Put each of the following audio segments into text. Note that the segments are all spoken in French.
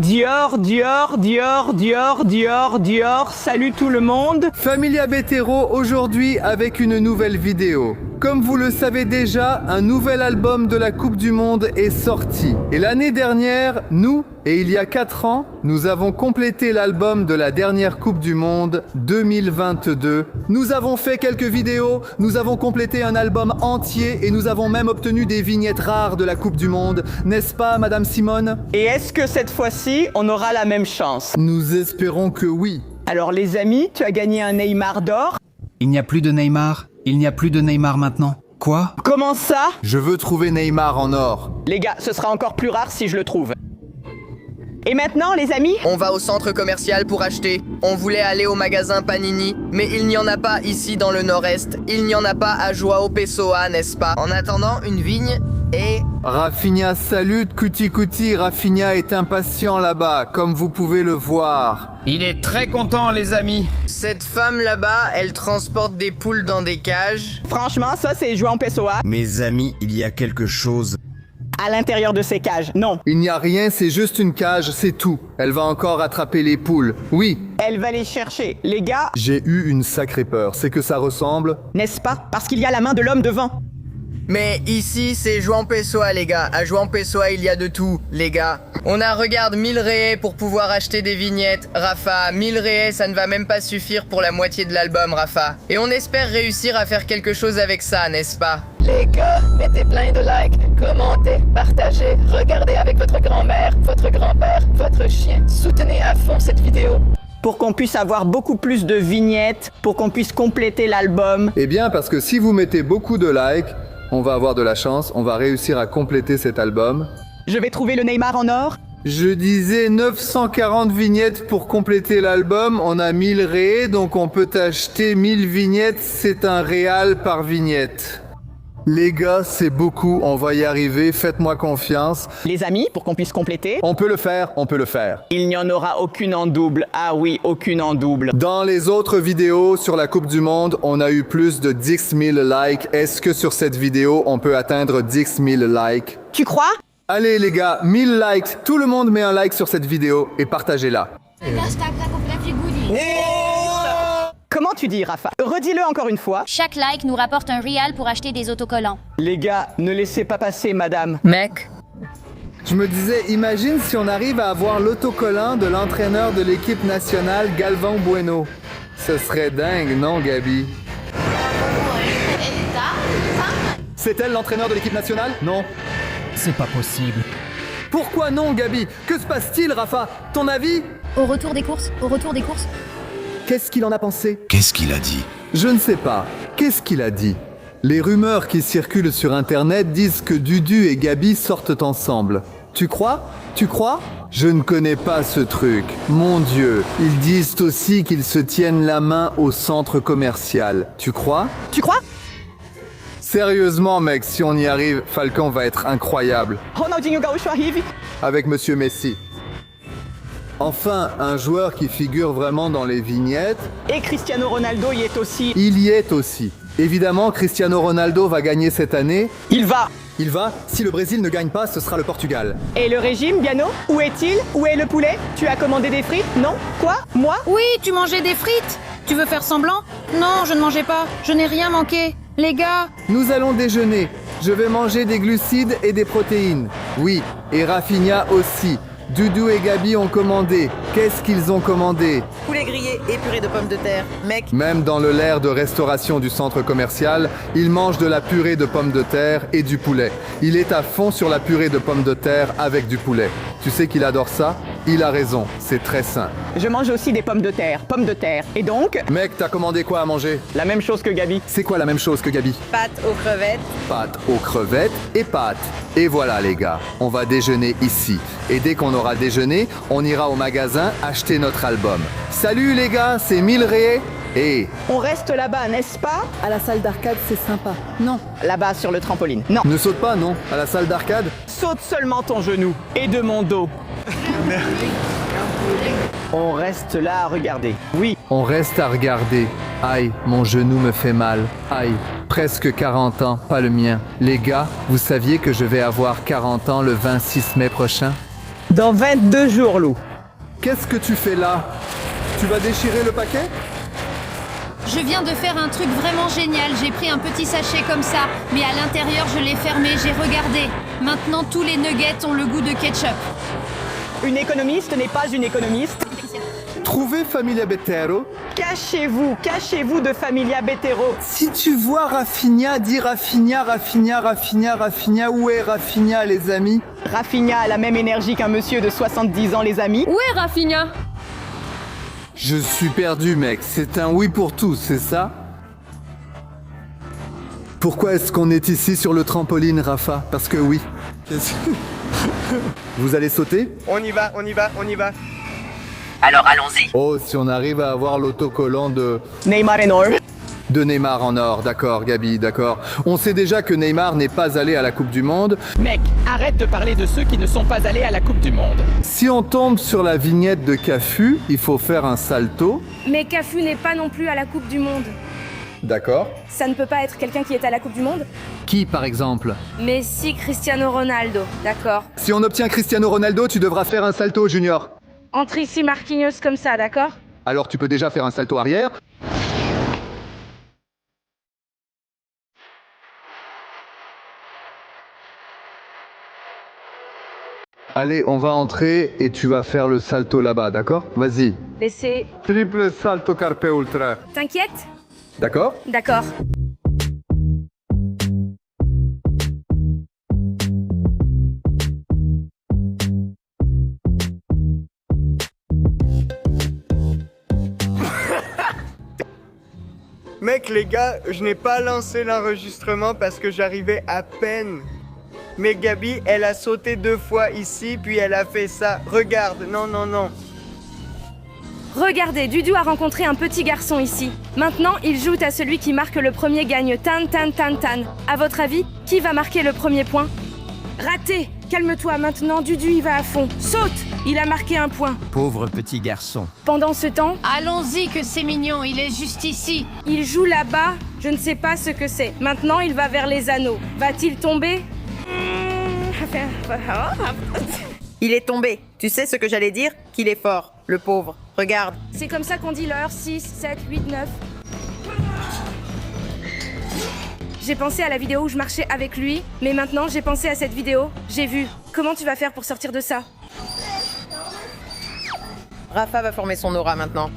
Dior, Dior, Dior, Dior, Dior, Dior, salut tout le monde. Familia Betero aujourd'hui avec une nouvelle vidéo. Comme vous le savez déjà, un nouvel album de la Coupe du Monde est sorti. Et l'année dernière, nous, et il y a 4 ans, nous avons complété l'album de la dernière Coupe du Monde 2022. Nous avons fait quelques vidéos, nous avons complété un album entier et nous avons même obtenu des vignettes rares de la Coupe du Monde. N'est-ce pas, Madame Simone? Et est-ce que cette fois-ci, on aura la même chance? Nous espérons que oui. Alors les amis, tu as gagné un Neymar d'or. Il n'y a plus de Neymar. Il n'y a plus de Neymar maintenant. Quoi? Comment ça? Je veux trouver Neymar en or. Les gars, ce sera encore plus rare si je le trouve. Et maintenant, les amis? On va au centre commercial pour acheter. On voulait aller au magasin Panini, mais il n'y en a pas ici dans le nord-est. Il n'y en a pas à João Pessoa, n'est-ce pas? En attendant, une vigne et... Rafinha salute, Cuti. Rafinha est impatient là-bas, comme vous pouvez le voir. Il est très content, les amis. Cette femme là-bas, elle transporte des poules dans des cages. Franchement, ça c'est João Pessoa. Mes amis, il y a quelque chose. À l'intérieur de ces cages, non. Il n'y a rien, c'est juste une cage, c'est tout. Elle va encore attraper les poules. Oui, Elle va les chercher. Les gars, j'ai eu une sacrée peur. C'est que ça ressemble. n'est-ce pas? Parce qu'il y a la main de l'homme devant. Mais ici, c'est João Pessoa, les gars. À João Pessoa, il y a de tout, les gars. On a, regarde, 1000 réais pour pouvoir acheter des vignettes. Rafa, 1000 réais, ça ne va même pas suffire pour la moitié de l'album, Rafa. Et on espère réussir à faire quelque chose avec ça, n'est-ce pas? Les gars, mettez plein de likes, commentez, partagez, regardez avec votre grand-mère, votre grand-père, votre chien. Soutenez à fond cette vidéo. Pour qu'on puisse avoir beaucoup plus de vignettes, pour qu'on puisse compléter l'album. Eh bien, parce que si vous mettez beaucoup de likes, on va avoir de la chance, on va réussir à compléter cet album. Je vais trouver le Neymar en or. Je disais 940 vignettes pour compléter l'album, on a 1000 réés, donc on peut acheter 1000 vignettes, c'est un réal par vignette. Les gars, c'est beaucoup, on va y arriver, faites-moi confiance. Les amis, pour qu'on puisse compléter. On peut le faire, on peut le faire. Il n'y en aura aucune en double. Ah oui, aucune en double. Dans les autres vidéos sur la Coupe du Monde, on a eu plus de 10 000 likes. Est-ce que sur cette vidéo, on peut atteindre 10 000 likes? Tu crois? Allez les gars, 1000 likes. Tout le monde met un like sur cette vidéo et partagez-la. Comment tu dis, Rafa? Redis-le encore une fois. Chaque like nous rapporte un real pour acheter des autocollants. Les gars, ne laissez pas passer, madame. Mec, Je me disais, imagine si on arrive à avoir l'autocollant de l'entraîneur de l'équipe nationale, Galvão Bueno. Ce serait dingue, non, Gabi? C'est elle l'entraîneur de l'équipe nationale? Non. C'est pas possible. Pourquoi non, Gabi? Que se passe-t-il, Rafa? Ton avis? Au retour des courses, Qu'est-ce qu'il en a pensé? Qu'est-ce qu'il a dit? Je ne sais pas. Qu'est-ce qu'il a dit? Les rumeurs qui circulent sur Internet disent que Dudu et Gabi sortent ensemble. Tu crois? Tu crois? Je ne connais pas ce truc. Mon Dieu. Ils disent aussi qu'ils se tiennent la main au centre commercial. Tu crois? Tu crois? Sérieusement, mec, si on y arrive, Falcon va être incroyable. Ronaldinho Gaúcho arrive. Avec Monsieur Messi. Enfin, un joueur qui figure vraiment dans les vignettes, Et Cristiano Ronaldo y est aussi. il y est aussi. Évidemment, Cristiano Ronaldo va gagner cette année. Il va. Il va. Si le Brésil ne gagne pas, ce sera le Portugal. Et le régime, Biano? Où est-il? Où est le poulet? Tu as commandé des frites? Non? Quoi? Moi? Oui, tu mangeais des frites. Tu veux faire semblant? Non, je ne mangeais pas. Je n'ai rien manqué. Les gars, Nous allons déjeuner. Je vais manger des glucides et des protéines. Oui, et Rafinha aussi. Doudou et Gabi ont commandé. Qu'est-ce qu'ils ont commandé? Poulet grillé et purée de pommes de terre. Mec, Même dans le l'air de restauration du centre commercial, il mange de la purée de pommes de terre et du poulet. Il est à fond sur la purée de pommes de terre avec du poulet. Tu sais qu'il adore ça? Il a raison, c'est très sain. Je mange aussi des pommes de terre. Pommes de terre. Et donc, Mec, t'as commandé quoi à manger? la même chose que Gabi. C'est quoi la même chose que Gabi? pâtes aux crevettes. Pâtes aux crevettes et pâtes. Et voilà les gars, on va déjeuner ici. Et dès qu'on aura déjeuné, on ira au magasin acheter notre album. Salut les gars, c'est 1000 réés. Et On reste là-bas, n'est-ce pas? À la salle d'arcade, c'est sympa. Non. Là-bas sur le trampoline. Non. ne saute pas, non? À la salle d'arcade? Saute seulement ton genou. Et de mon dos. On reste là à regarder. Oui. On reste à regarder. Aïe, mon genou me fait mal. Aïe, presque 40 ans, pas le mien. Les gars, vous saviez que je vais avoir 40 ans le 26 mai prochain? Dans 22 jours, Lou. Qu'est-ce que tu fais là? Tu vas déchirer le paquet? Je viens de faire un truc vraiment génial. J'ai pris un petit sachet comme ça, mais à l'intérieur, je l'ai fermé, j'ai regardé. Maintenant, tous les nuggets ont le goût de ketchup. Une économiste n'est pas une économiste. Trouvez Familia Betero. Cachez-vous de Familia Betero. Si tu vois Rafinha, dis Rafinha, Rafinha, Rafinha, Rafinha. Où est Rafinha, les amis? Rafinha a la même énergie qu'un monsieur de 70 ans, les amis. Où est Rafinha? Je suis perdu, mec. C'est un oui pour tous, c'est ça? Pourquoi est-ce qu'on est ici sur le trampoline, Rafa? Parce que oui. Vous allez sauter? On y va. Alors allons-y. Oh, si on arrive à avoir l'autocollant de Neymar en or. Neymar en or, d'accord, Gabi, d'accord. On sait déjà que Neymar n'est pas allé à la Coupe du Monde. Mec, arrête de parler de ceux qui ne sont pas allés à la Coupe du Monde. Si on tombe sur la vignette de Cafu, il faut faire un salto. Mais Cafu n'est pas non plus à la Coupe du Monde. D'accord. Ça ne peut pas être quelqu'un qui est à la Coupe du Monde. Qui, par exemple? Mais si Cristiano Ronaldo, d'accord. Si on obtient Cristiano Ronaldo, tu devras faire un salto, Junior. Entre ici Marquinhos comme ça, d'accord. Alors tu peux déjà faire un salto arrière. Allez, on va entrer et tu vas faire le salto là-bas, d'accord? Vas-y. Laissez... Triple salto carpe ultra. T'inquiète? D'accord? D'accord. Mec, les gars, je n'ai pas lancé l'enregistrement parce que j'arrivais à peine. Mais Gabi, elle a sauté 2 fois ici, puis elle a fait ça. Regarde, non. Regardez, Dudu a rencontré un petit garçon ici. Maintenant, il joue à celui qui marque le premier gagne. Tan. À votre avis, qui va marquer le premier point? Raté. Calme-toi maintenant, Dudu y va à fond. Saute. Il a marqué 1 point. Pauvre petit garçon. Pendant ce temps, Allons-y, que c'est mignon, il est juste ici. il joue là-bas. Je ne sais pas ce que c'est. Maintenant, il va vers les anneaux. Va-t-il tomber? Il est tombé. Tu sais ce que j'allais dire? Qu'il est fort, le pauvre. Regarde. C'est comme ça qu'on dit l'heure. 6, 7, 8, 9. J'ai pensé à la vidéo où je marchais avec lui, mais maintenant j'ai pensé à cette vidéo. J'ai vu. Comment tu vas faire pour sortir de ça? Rafa va former son aura maintenant.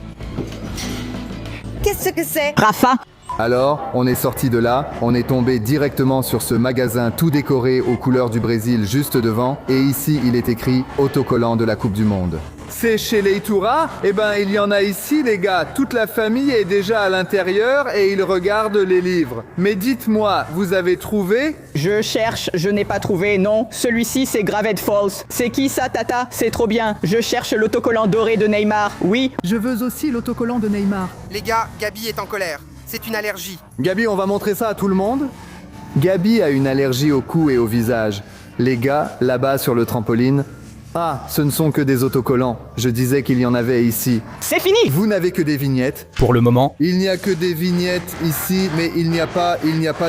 Qu'est-ce que c'est? Rafa. Alors, on est sorti de là, on est tombé directement sur ce magasin tout décoré aux couleurs du Brésil juste devant, et ici il est écrit autocollant de la Coupe du Monde. C'est chez Leitura? Eh ben, il y en a ici, les gars. Toute la famille est déjà à l'intérieur et ils regardent les livres. Mais dites-moi, vous avez trouvé? Je cherche, je n'ai pas trouvé, non. Celui-ci, c'est Gravette Falls. C'est qui ça, Tata? C'est trop bien. Je cherche l'autocollant doré de Neymar. Oui. Je veux aussi l'autocollant de Neymar. Les gars, Gabi est en colère. C'est une allergie. Gabi, on va montrer ça à tout le monde? Gabi a une allergie au cou et au visage. Les gars, là-bas sur le trampoline... Ah, ce ne sont que des autocollants. Je disais qu'il y en avait ici. C'est fini! Vous n'avez que des vignettes. Pour le moment. Il n'y a que des vignettes ici, mais il n'y a pas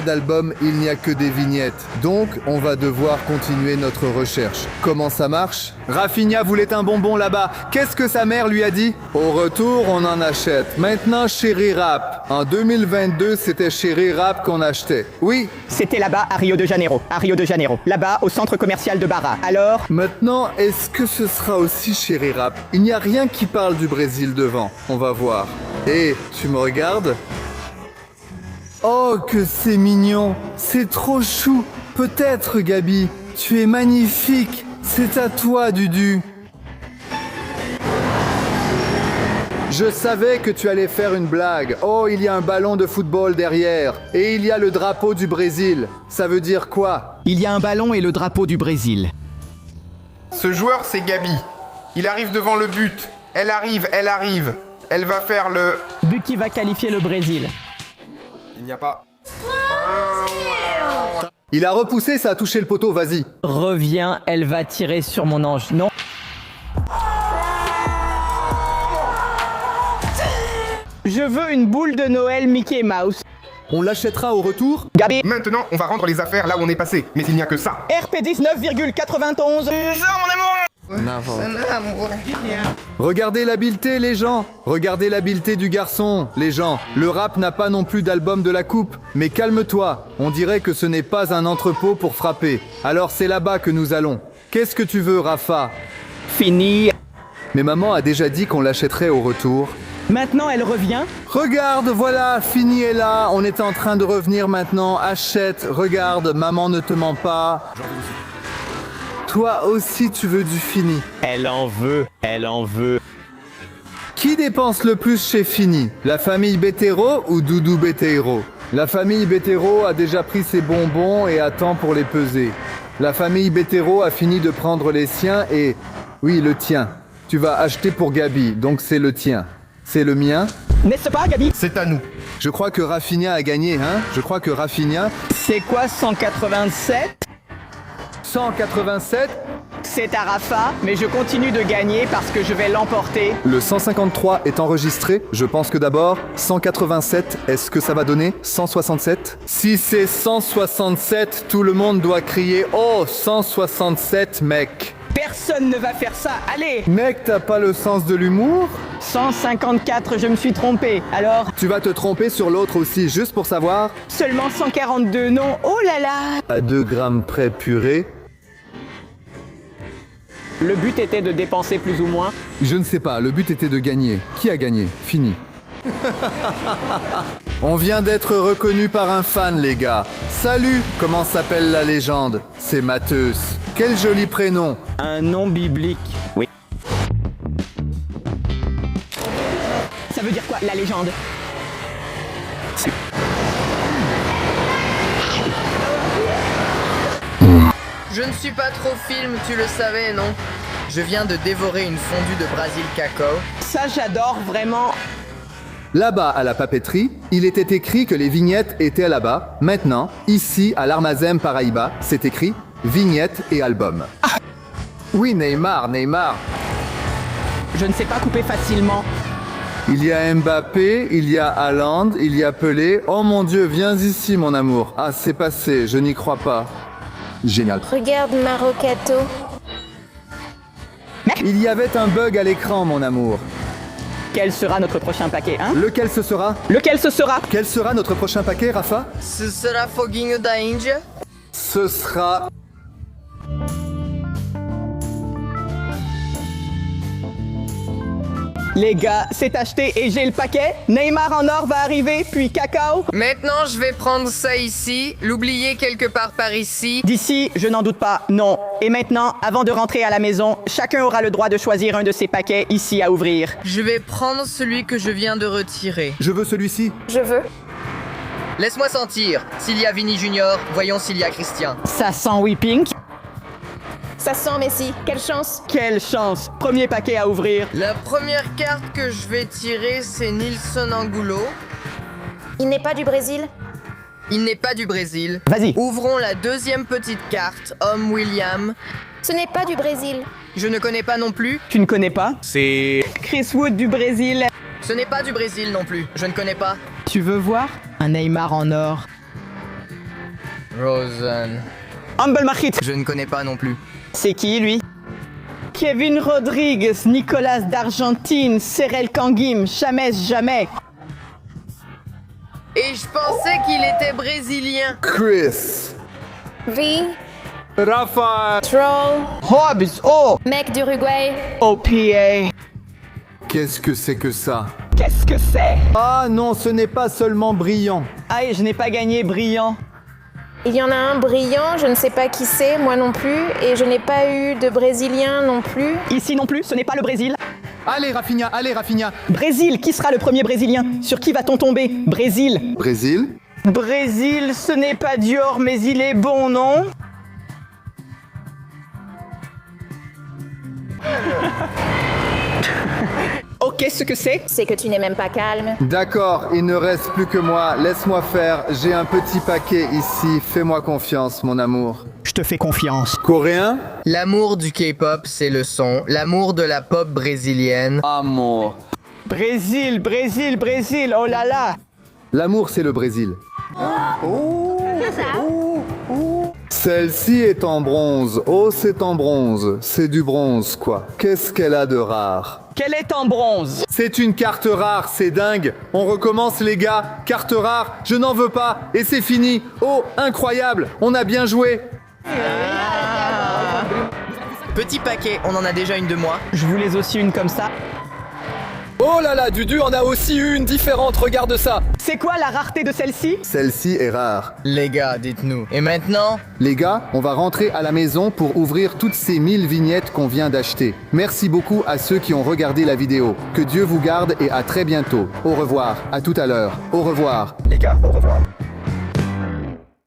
d'album, il n'y a que des vignettes. Donc, on va devoir continuer notre recherche. Comment ça marche? Rafinha voulait un bonbon là-bas. Qu'est-ce que sa mère lui a dit? Au retour, on en achète. Maintenant, chez Rap. En 2022, c'était chez Rap qu'on achetait. Oui. C'était là-bas à Rio de Janeiro. Là-bas, au centre commercial de Barra. Alors? Maintenant, est-ce que ce sera aussi chez Rap? Il n'y a rien qui parle du Brésil devant. On va voir. Hé, tu me regardes? Oh, que c'est mignon. C'est trop chou. Peut-être, Gabi. Tu es magnifique. C'est à toi, Dudu. Je savais que tu allais faire une blague. Oh, il y a un ballon de football derrière. Et il y a le drapeau du Brésil. Ça veut dire quoi? Il y a un ballon et le drapeau du Brésil. Ce joueur, c'est Gabi. Il arrive devant le but. Elle arrive. Elle va faire le... But qui va qualifier le Brésil. Il n'y a pas... Il a repoussé, ça a touché le poteau, vas-y. Reviens, elle va tirer sur mon ange. Non. Je veux une boule de Noël Mickey Mouse. On l'achètera au retour? Gabi. Maintenant, on va rendre les affaires là où on est passé. Mais il n'y a que ça. RP 19,91. Ça, mon amour! Regardez l'habileté, les gens. Regardez l'habileté du garçon, les gens. Le rap n'a pas non plus d'album de la coupe. Mais calme-toi, on dirait que ce n'est pas un entrepôt pour frapper. Alors c'est là-bas que nous allons. Qu'est-ce que tu veux, Rafa? Fini. Mais maman a déjà dit qu'on l'achèterait au retour. Maintenant, elle revient. Regarde, voilà, Fini est là. On est en train de revenir maintenant. Achète, regarde, maman ne te ment pas. Toi aussi, tu veux du Fini. Elle en veut, elle en veut. Qui dépense le plus chez Fini? La famille Bétéro ou Doudou Bétéro? La famille Bétéro a déjà pris ses bonbons et attend pour les peser. La famille Bétéro a fini de prendre les siens et... Oui, le tien. Tu vas acheter pour Gabi, donc c'est le tien. C'est le mien? N'est-ce pas, Gabi? C'est à nous. Je crois que Rafinha a gagné, hein? Je crois que Rafinha... C'est quoi 187? 187? C'est à Rafa, mais je continue de gagner parce que je vais l'emporter. Le 153 est enregistré. Je pense que d'abord, 187, est-ce que ça va donner 167? Si c'est 167, tout le monde doit crier « Oh, 167, mec !» Personne ne va faire ça, allez! Mec, t'as pas le sens de l'humour? 154, je me suis trompé. Alors, Tu vas te tromper sur l'autre aussi, juste pour savoir. seulement 142, non? Oh là là! À 2 grammes près purée. Le but était de dépenser plus ou moins. Je ne sais pas, le but était de gagner. Qui a gagné? Fini. On vient d'être reconnu par un fan, les gars. Salut! Comment s'appelle la légende? C'est Matheus. Quel joli prénom! Un nom biblique. Oui. Ça veut dire quoi, la légende? Je ne suis pas trop film, tu le savais, non? Je viens de dévorer une fondue de Brésil cacao. Ça, j'adore vraiment. Là-bas, à la papeterie, il était écrit que les vignettes étaient là-bas. Maintenant, ici, à l'Armazem Paraíba, c'est écrit vignettes et albums. Ah oui, Neymar. Je ne sais pas couper facilement. Il y a Mbappé, il y a Haaland, il y a Pelé. Oh mon Dieu, viens ici, mon amour. Ah, c'est passé, je n'y crois pas. Génial. Regarde Marocato. Il y avait un bug à l'écran, mon amour. Quel sera notre prochain paquet, hein? Lequel ce sera? Lequel ce sera? Quel sera notre prochain paquet, Rafa? Ce sera Foguinho da Índia? Ce sera... Les gars, c'est acheté et j'ai le paquet. Neymar en or va arriver, puis cacao. Maintenant, je vais prendre ça ici, l'oublier quelque part par ici. D'ici, je n'en doute pas, non. Et maintenant, avant de rentrer à la maison, chacun aura le droit de choisir un de ces paquets ici à ouvrir. Je vais prendre celui que je viens de retirer. Je veux celui-ci. Je veux. Laisse-moi sentir. S'il y a Vinny Junior, voyons s'il y a Christian. Ça sent Whipping. Ça sent Messi. Quelle chance. Quelle chance. Premier paquet à ouvrir. La première carte que je vais tirer, c'est Nilson Angulo. Il n'est pas du Brésil? Il n'est pas du Brésil. Vas-y. Ouvrons la deuxième petite carte, Homme William. Ce n'est pas du Brésil. Je ne connais pas non plus. Tu ne connais pas? C'est... Chris Wood du Brésil. Ce n'est pas du Brésil non plus. Je ne connais pas. Tu veux voir? Un Neymar en or. Rosen. Humble Market. Je ne connais pas non plus. C'est qui, lui? Kevin Rodriguez, Nicolas d'Argentine, Serel Kangim, James Jamais. Et je pensais qu'il était brésilien. Chris. V. Rafa. Troll. Hobbs, oh! Mec d'Uruguay. OPA. Qu'est-ce que c'est que ça? Qu'est-ce que c'est? Ah non, ce n'est pas seulement brillant. Ah, et je n'ai pas gagné brillant. Il y en a un brillant, je ne sais pas qui c'est, moi non plus, et je n'ai pas eu de Brésilien non plus. Ici non plus, ce n'est pas le Brésil. Allez, Rafinha. Brésil, qui sera le premier Brésilien? Sur qui va-t-on tomber? Brésil. Brésil. Brésil, ce n'est pas Dior, mais il est bon, non? Oh, qu'est-ce que c'est? C'est que tu n'es même pas calme. D'accord, il ne reste plus que moi. Laisse-moi faire. J'ai un petit paquet ici. Fais-moi confiance, mon amour. Je te fais confiance. Coréen? L'amour du K-pop, c'est le son. L'amour de la pop brésilienne. Amour. Brésil, Brésil, Brésil, oh là là. L'amour, c'est le Brésil. Celle-ci est en bronze. Oh, c'est en bronze. C'est du bronze, quoi. Qu'est-ce qu'elle a de rare? Qu'elle est en bronze. C'est une carte rare, c'est dingue. On recommence les gars. Carte rare, je n'en veux pas. Et c'est fini. Oh, incroyable. On a bien joué. Petit paquet, on en a déjà une de moi. Je voulais aussi une comme ça. Oh là là, Dudu en a aussi une différente, regarde ça. C'est quoi la rareté de celle-ci? Celle-ci est rare. Les gars, dites-nous. Et maintenant? Les gars, on va rentrer à la maison pour ouvrir toutes ces 1000 vignettes qu'on vient d'acheter. Merci beaucoup à ceux qui ont regardé la vidéo. Que Dieu vous garde et à très bientôt. Au revoir, à tout à l'heure. Au revoir. Les gars, au revoir.